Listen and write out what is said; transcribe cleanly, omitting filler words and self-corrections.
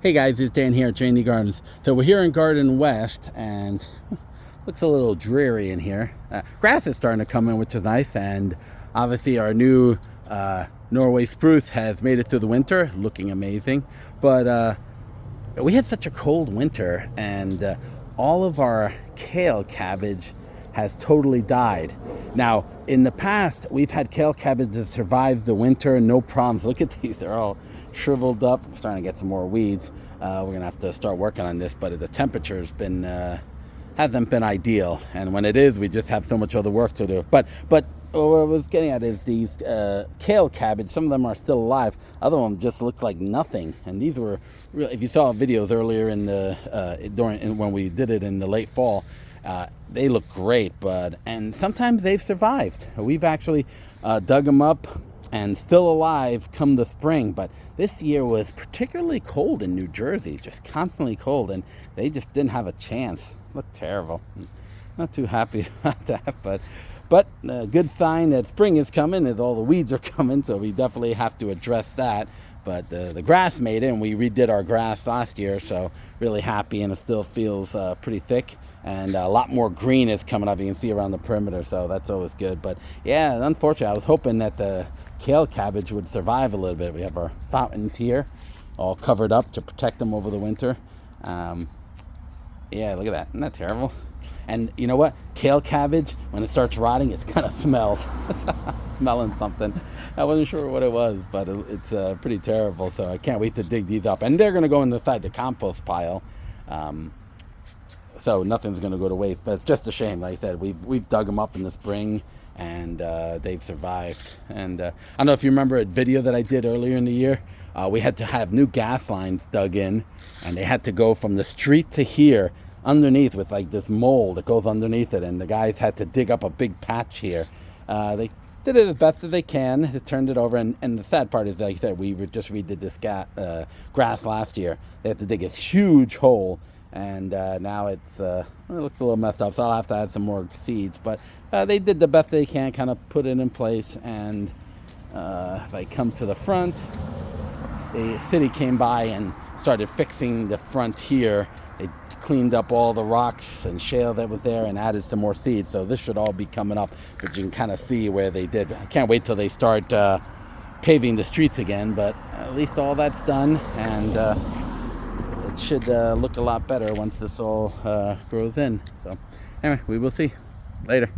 Hey guys, it's Dan here at J&D Gardens. So we're here in Garden West and looks a little dreary in here. Grass is starting to come in, which is nice, and obviously our new Norway spruce has made it through the winter, looking amazing. But we had such a cold winter, and all of our kale cabbage has totally died. Now, in the past, we've had kale cabbage that survived the winter, no problems. Look at these, they're all shriveled up. I'm starting to get some more weeds. We're gonna have to start working on this, but the temperature's been hasn't been ideal, and when it is, we just have so much other work to do. But what I was getting at is these kale cabbage, some of them are still alive, other ones just look like nothing. And these were really, if you saw videos earlier in the when we did it in the late fall, they look great, and sometimes they've survived. We've actually dug them up and still alive come the spring, but this year was particularly cold in New Jersey, just constantly cold, and they just didn't have a chance. Looked terrible. Not too happy about that, but a good sign that spring is coming, as all the weeds are coming, so we definitely have to address that. But the grass made it, and we redid our grass last year, so really happy, and it still feels pretty thick, and a lot more green is coming up. You can see around the perimeter, so that's always good. But yeah, unfortunately, I was hoping that the kale cabbage would survive a little bit. We have our fountains here all covered up to protect them over the winter. Yeah, look at that. Isn't that terrible? And you know what? Kale cabbage, when it starts rotting, it kind of smells. Smelling something. I wasn't sure what it was, but it's pretty terrible. So I can't wait to dig these up. And they're going to go inside the compost pile. So nothing's going to go to waste. But it's just a shame. Like I said, we've dug them up in the spring, and they've survived. And I don't know if you remember a video that I did earlier in the year. We had to have new gas lines dug in, and they had to go from the street to here underneath with like this mold that goes underneath it, and the guys had to dig up a big patch here. They did it as best as they can. It turned it over, and the sad part is, like I said, we just redid this grass last year. They had to dig this huge hole, and now it looks a little messed up, so I'll have to add some more seeds. But they did the best they can, kind of put it in place, and if I come to the front, the city came by and started fixing the front here. They cleaned up all the rocks and shale that was there and added some more seeds. So this should all be coming up, but you can kind of see where they did. I can't wait till they start paving the streets again, but at least all that's done, and it should look a lot better once this all grows in. So anyway, we will see. Later.